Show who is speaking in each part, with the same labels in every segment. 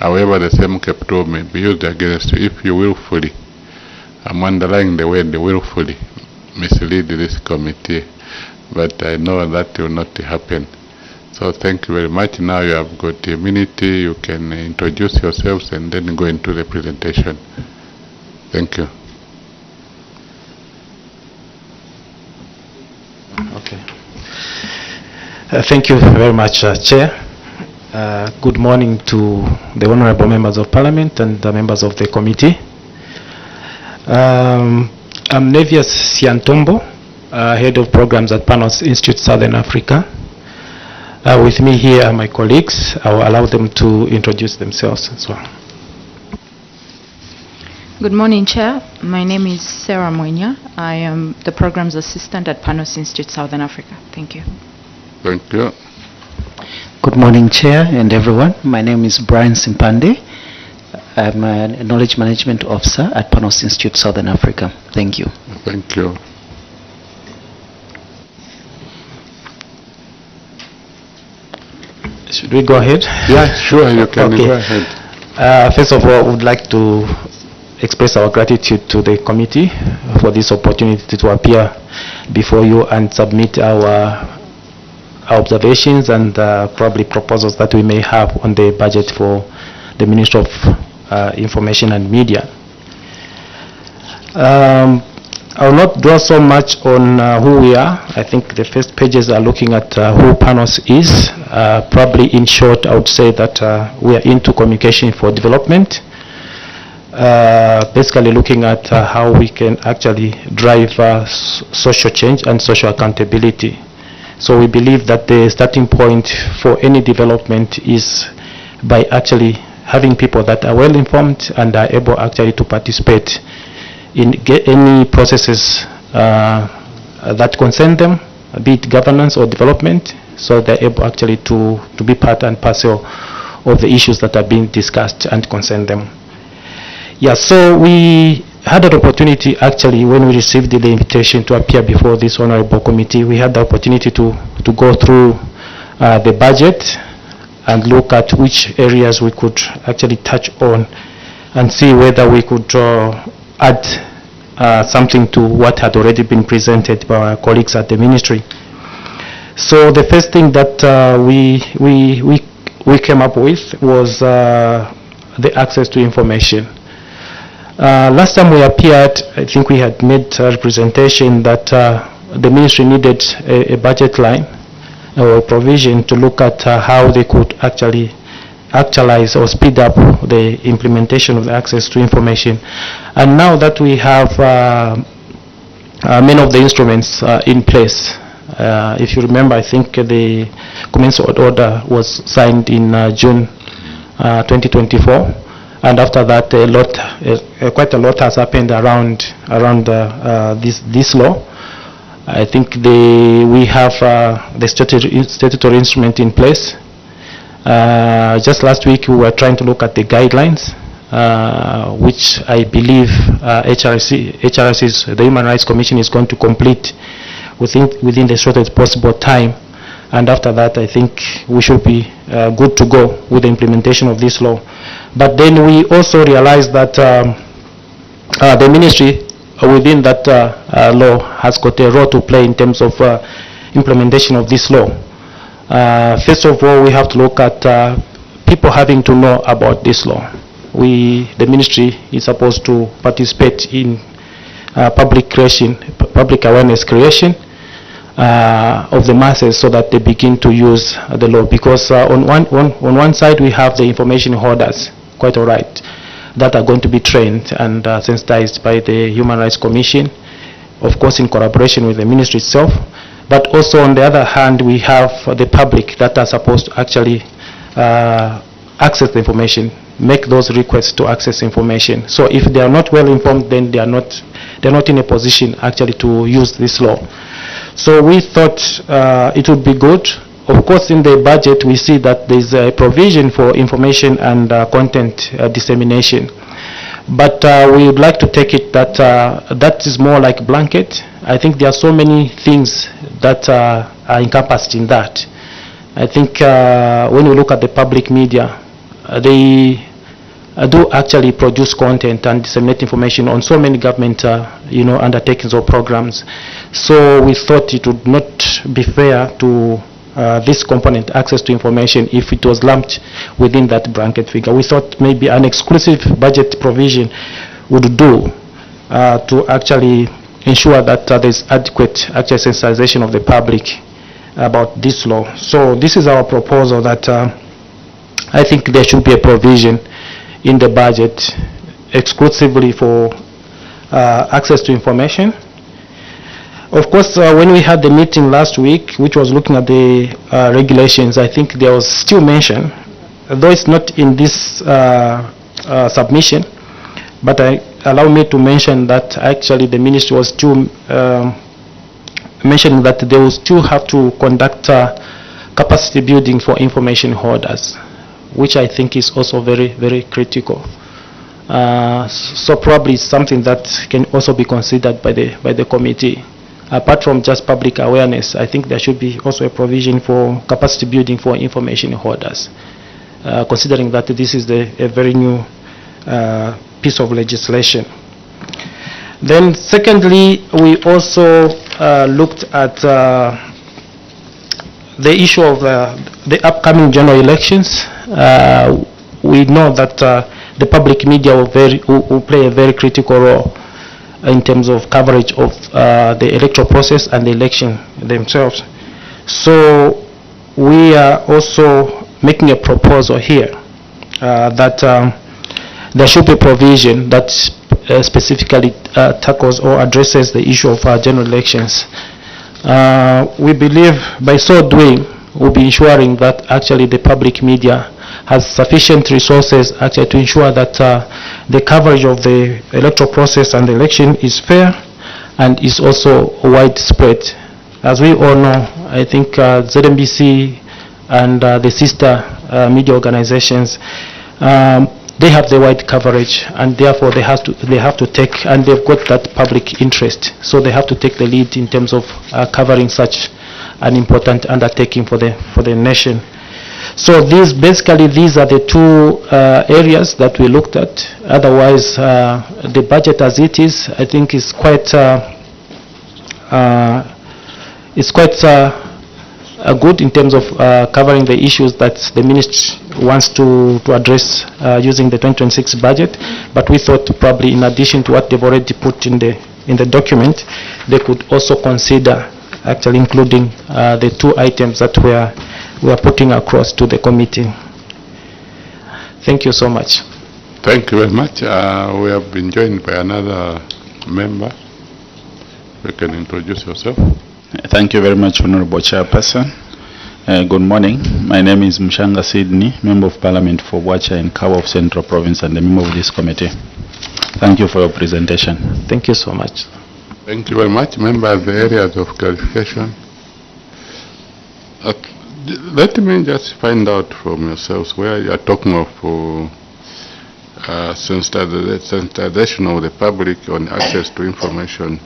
Speaker 1: However, the same capital may be used against you if you willfully, I'm underlying the word willfully, mislead this committee. But I know that will not happen. So thank you very much. Now you have got a minute. You can introduce yourselves and then go into the presentation. Thank you.
Speaker 2: Okay. Thank you very much, Chair. Good morning to the honorable members of Parliament and the members of the committee. I'm Nevius Siantombo, Head of Programs at PANOS Institute Southern Africa. With me here are my colleagues. I will allow them to introduce themselves as well.
Speaker 3: Good morning, Chair. My name is Sarah Mwenya. I am the Programs Assistant at PANOS Institute Southern Africa. Thank you.
Speaker 1: Thank you.
Speaker 4: Good morning, Chair and everyone. My name is Brian Simpande. I'm a Knowledge Management Officer at PANOS Institute Southern Africa. Thank you.
Speaker 1: Thank you.
Speaker 2: Should we go ahead?
Speaker 1: Yeah, sure, you can
Speaker 2: Okay.
Speaker 1: go ahead.
Speaker 2: First of all, I would like to express our gratitude to the committee for this opportunity to appear before you and submit our observations and probably proposals that we may have on the budget for the Ministry of Information and Media. I will not dwell so much on who we are. I think the first pages are looking at who PANOS is. Probably in short, I would say that we are into communication for development. Basically looking at how we can actually drive social change and social accountability. So we believe that the starting point for any development is by actually having people that are well informed and are able actually to participate in any processes that concern them, be it governance or development, so they're able actually to be part and parcel of the issues that are being discussed and concern them. Yeah, so we had an opportunity actually when we received the invitation to appear before this honorable committee. We had the opportunity to go through the budget and look at which areas we could actually touch on and see whether we could add something to what had already been presented by our colleagues at the ministry. So the first thing that we came up with was the access to information. Last time we appeared, I think we had made a representation that the ministry needed a budget line or a provision to look at how they could actually actualize or speed up the implementation of the access to information. And now that we have many of the instruments in place, if you remember, I think the commencement order was signed in June 2024. And after that, quite a lot has happened around this law. I think we have the statutory instrument in place. Just last week, we were trying to look at the guidelines, which I believe HRC's, the Human Rights Commission, is going to complete within the shortest possible time. And after that, I think we should be good to go with the implementation of this law. But then we also realized that the ministry within that law has got a role to play in terms of implementation of this law. First of all, we have to look at people having to know about this law. The ministry is supposed to participate in public awareness creation of the masses so that they begin to use the law. Because on one side we have the information holders, quite all right, that are going to be trained and sensitized by the Human Rights Commission, of course in collaboration with the ministry itself. But also on the other hand, we have the public that are supposed to actually access the information, make those requests to access information. So if they are not well informed, then they're not in a position actually to use this law. So we thought it would be good. Of course, in the budget, we see that there's a provision for information and content dissemination. But we would like to take it that that is more like blanket. I think there are so many things that are encompassed in that. I think when we look at the public media, do actually produce content and disseminate information on so many government undertakings or programs. So we thought it would not be fair to this component, access to information, if it was lumped within that blanket figure. We thought maybe an exclusive budget provision would do to actually ensure that there's adequate actual sensitization of the public about this law. So this is our proposal, that I think there should be a provision in the budget exclusively for access to information. Of course, when we had the meeting last week, which was looking at the regulations, I think there was still mention, though it's not in this submission, but allow me to mention that actually the ministry was still mentioning that they will still have to conduct capacity building for information holders, which I think is also very, very critical. So probably something that can also be considered by the committee. Apart from just public awareness, I think there should be also a provision for capacity building for information holders, considering that this is a very new piece of legislation. Then secondly, we also looked at the issue of the upcoming general elections. We know that the public media will play a very critical role in terms of coverage of the electoral process and the election themselves. So we are also making a proposal here that there should be provision that specifically tackles or addresses the issue of general elections. We believe by so doing, we'll be ensuring that actually the public media has sufficient resources actually to ensure that the coverage of the electoral process and the election is fair and is also widespread. As we all know, I think ZMBC and the sister media organizations, they have the wide coverage, and therefore they have to take, and they've got that public interest, so they have to take the lead in terms of covering such an important undertaking for the nation. So these are the two areas that we looked at. Otherwise, the budget as it is, I think, is quite good in terms of covering the issues that the ministry wants to address using the 2026 budget. But we thought probably in addition to what they've already put in the document, they could also consider actually including the two items that we are putting across to the committee. Thank you so much.
Speaker 1: Thank you very much. We have been joined by another member. You can introduce yourself.
Speaker 5: Thank you very much, Honorable Chairperson. Good morning. My name is Mshanga Sydney, Member of Parliament for Bwacha and Kawa of Central Province and the member of this committee. Thank you for your presentation.
Speaker 2: Thank you so much.
Speaker 1: Thank you very much. Members, the areas of clarification. Let me just find out from yourselves where you are talking of sensitization of the public on access to information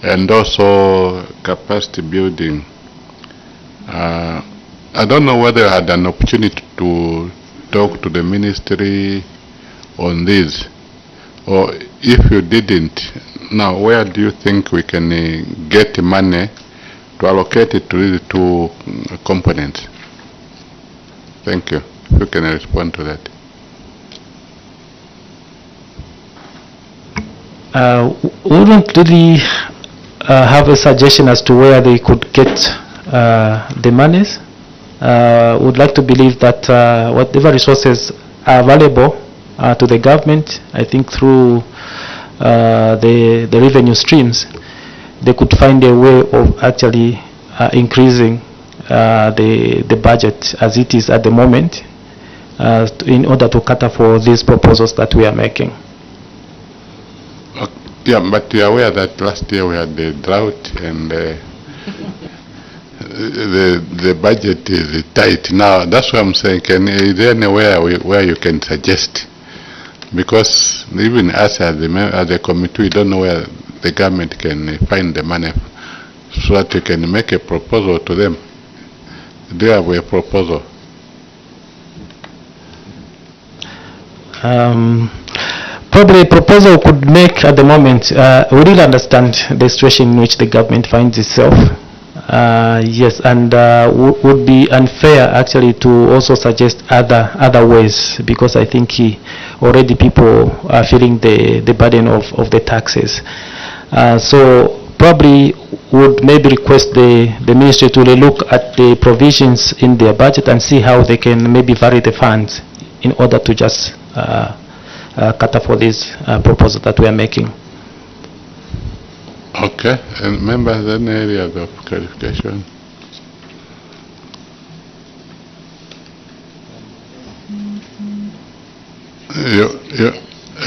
Speaker 1: and also capacity building. I don't know whether I had an opportunity to talk to the ministry on this, or if you didn't, now where do you think we can get money to allocate it to these two components? Thank you. If you can respond to that.
Speaker 2: We don't really have a suggestion as to where they could get the monies. Would like to believe that whatever resources are available to the government, I think through the revenue streams, they could find a way of actually increasing the budget as it is at the moment in order to cater for these proposals that we are making.
Speaker 1: Yeah, but you are aware that last year we had the drought and the budget is tight. Now, that's what I'm saying. Is there anywhere where you can suggest? Because even us as a committee, we don't know where the government can find the money so that we can make a proposal to them. Do you have a proposal?
Speaker 2: Probably a proposal we could make at the moment, we really understand the situation in which the government finds itself. Yes, and would be unfair actually to also suggest other ways, because I think already people are feeling the burden of the taxes. So probably would maybe request the ministry to look at the provisions in their budget and see how they can maybe vary the funds in order to just cater for this proposal that we are making.
Speaker 1: Okay, and members, any areas of clarification?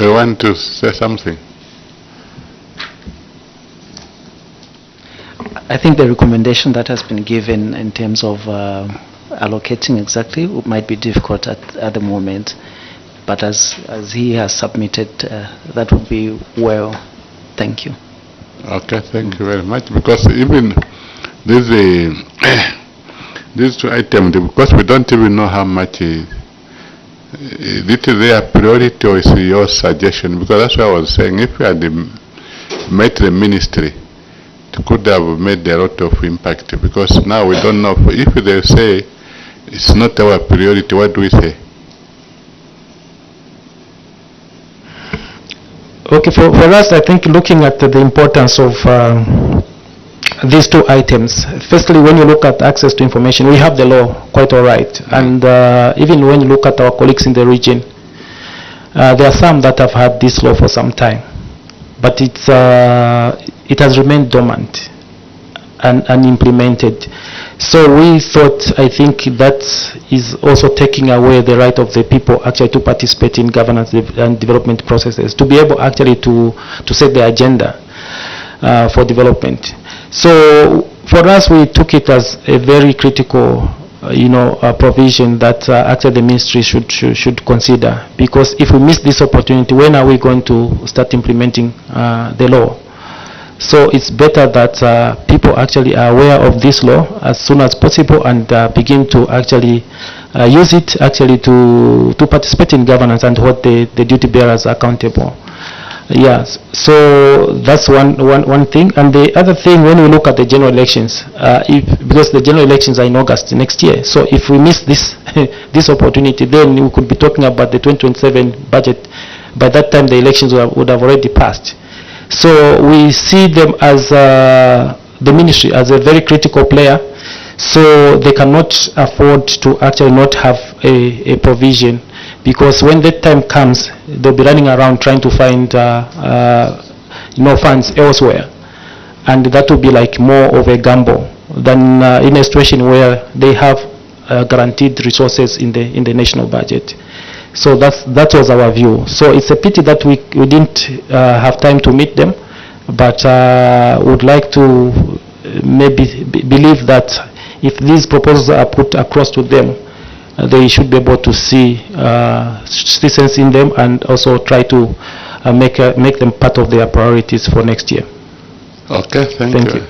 Speaker 1: You want to say something?
Speaker 4: I think the recommendation that has been given in terms of allocating exactly might be difficult at the moment, but as he has submitted, that would be well. Thank you.
Speaker 1: Okay, thank you very much. Because even this, these two items, because we don't even know how much this is their priority or is your suggestion, because that's what I was saying. If you had met the ministry, it could have made a lot of impact, because now we don't know. If they say it's not our priority, what do we say?
Speaker 2: Okay, for us, I think looking at the importance of these two items, firstly, when you look at access to information, we have the law quite all right. And even when you look at our colleagues in the region, there are some that have had this law for some time, but it has remained dormant and unimplemented. So we thought, I think that is also taking away the right of the people actually to participate in governance and development processes, to be able actually to set the agenda for development. So for us, we took it as a very critical provision that actually the ministry should consider, because if we miss this opportunity, when are we going to start implementing the law? So it's better that people actually are aware of this law as soon as possible and begin to actually use it actually to participate in governance and hold the duty bearers accountable. Yes, so that's one thing. And the other thing, when we look at the general elections, because the general elections are in August next year, so if we miss this this opportunity, then we could be talking about the 2027 budget. By that time, the elections would have already passed. So we see them as the ministry as a very critical player, so they cannot afford to actually not have a provision, because when that time comes, they'll be running around trying to find funds elsewhere, and that will be like more of a gamble than in a situation where they have guaranteed resources in the national budget. So that was our view. So it's a pity that we didn't have time to meet them, but would like to maybe believe that if these proposals are put across to them, they should be able to see sense in them and also try to make them part of their priorities for next year.
Speaker 1: Okay, thank you.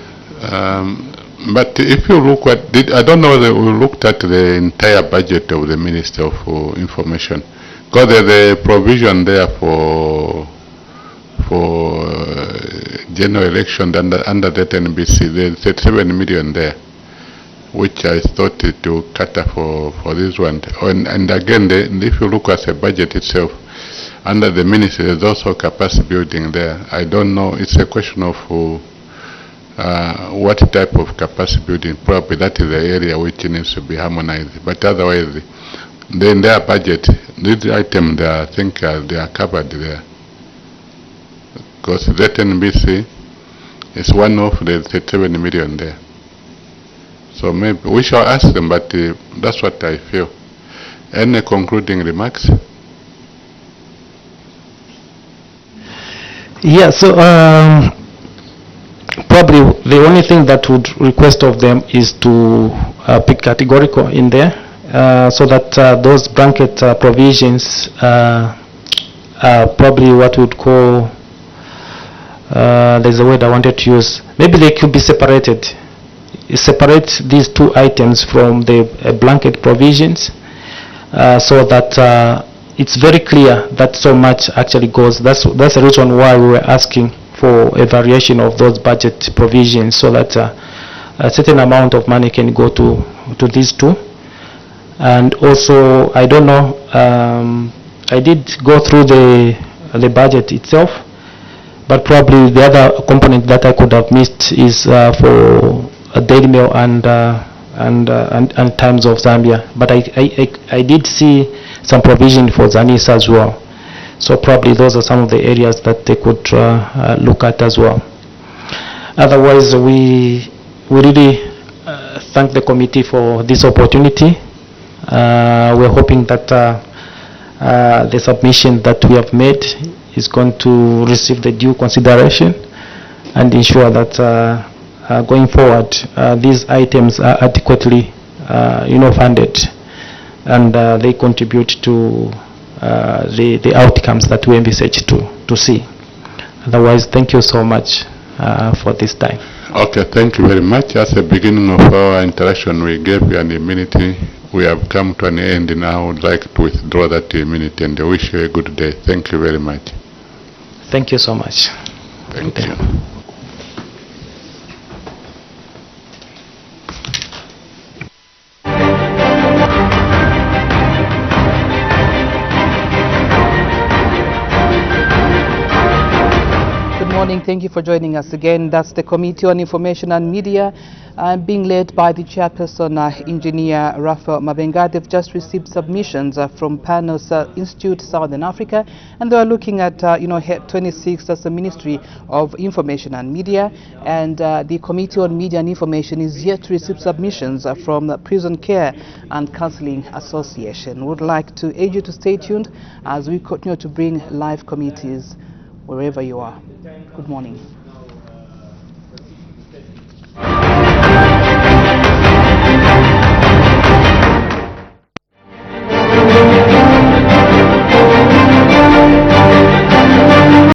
Speaker 1: But if you look at, I don't know whether we looked at the entire budget of the Ministry of Information, because there's a provision there for general election under that NBC. There's 37 million there, which I thought it to cater for this one. And again, if you look at the budget itself, under the ministry, there's also capacity building there. I don't know, it's a question of what type of capacity building. Probably that is the area which needs to be harmonized. But otherwise, in their budget, these items, I think they are covered there. Because that NBC is one of the 37 million there. So maybe we shall ask them, but that's what I feel. Any concluding remarks? Yeah, so probably the only thing that would request of them is to be categorical in there, so that those blanket provisions are probably what we would call, there's a word I wanted to use, maybe they could be separated. Separate these two items from the blanket provisions, so that
Speaker 2: it's very clear that so much actually goes. That's the reason why we were asking for a variation of those budget provisions, so that a certain amount of money can go to these two. And also, I don't know, I did go through the budget itself, but probably the other component that I could have missed is for a daily meal and Times of Zambia. But I did see some provision for Zanis as well. So probably those are some of the areas that they could look at as well. Otherwise, we really thank the committee for this opportunity. We're hoping that the submission that we have made is going to receive the due consideration and ensure that going forward these items are adequately funded, and they contribute to the outcomes that we envisage to see. Otherwise, thank you so much for this time.
Speaker 1: Okay, thank you very much. As the beginning of our interaction, we gave you an immunity. We have come to an end now. I would like to withdraw that immunity and I wish you a good day. Thank you very much.
Speaker 2: Thank you so much.
Speaker 1: Thank you.
Speaker 6: Thank you for joining us again. That's the Committee on Information and Media, being led by the chairperson, Engineer Raphael Mabenga. They've just received submissions from PANOS Institute Southern Africa, and they are looking at, Head 26, that's the Ministry of Information and Media, and the Committee on Media and Information is yet to receive submissions from the Prison Care and Counseling Association. We would like to urge you to stay tuned as we continue to bring live committees wherever you are. Good morning.